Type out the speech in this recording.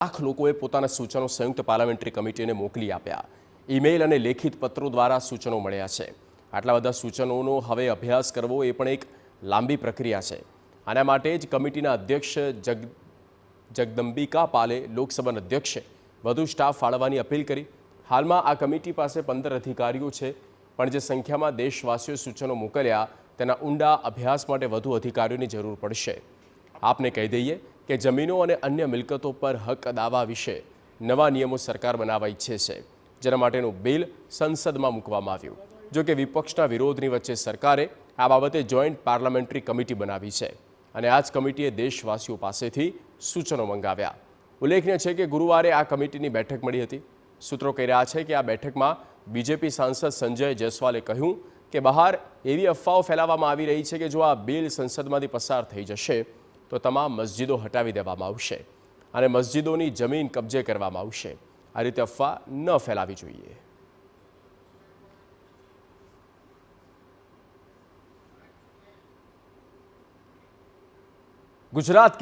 લાખ લોકોએ પોતાના સૂચનો સંયુક્ત પાર્લામેન્ટરી કમિટીને મોકલી આપ્યા। ઈમેલ અને લેખિત પત્રો દ્વારા સૂચનો મળ્યા છે। આટલા બધા સૂચનોનો હવે અભ્યાસ કરવો એ પણ એક લાંબી પ્રક્રિયા છે। આના માટે જ કમિટીના અધ્યક્ષ જગદંબિકા પાલે લોકસભાના અધ્યક્ષે વધુ સ્ટાફ ફાળવવાની અપીલ કરી। હાલમાં આ કમિટી પાસે 15 અધિકારીઓ છે, પણ જે સંખ્યામાં દેશવાસીઓએ સૂચનો મોકલ્યા તેના ઊંડા અભ્યાસ માટે વધુ અધિકારીઓની જરૂર પડશે। આપને કહી દઈએ કે જમીનો અને અન્ય મિલકતો પર હક દાવા વિશે નવા નિયમો સરકાર બનાવવા ઈચ્છે છે, જેના માટેનું બિલ સંસદમાં મૂકવામાં આવ્યું। જો કે વિપક્ષના વિરોધની વચ્ચે સરકારે આ બાબતે જોઈન્ટ પાર્લામેન્ટરી કમિટી બનાવી છે અને આ જ કમિટીએ દેશવાસીઓ પાસેથી સૂચનો મંગાવ્યા। ઉલ્લેખનીય છે કે ગુરુવારે આ કમિટીની બેઠક મળી હતી। સૂત્રો કહી રહ્યા છે કે આ બેઠકમાં બીજેપી સાંસદ સંજય જયસ્વાલે કહ્યું કે બહાર એવી અફવાઓ ફેલાવવામાં આવી રહી છે કે જો આ બિલ સંસદમાંથી પસાર થઈ જશે તો તમામ મસ્જિદો હટાવી દેવામાં આવશે અને મસ્જિદોની જમીન કબજે કરવામાં આવશે। આ રીતે અફવા ન ફેલાવી જોઈએ। ગુજરાત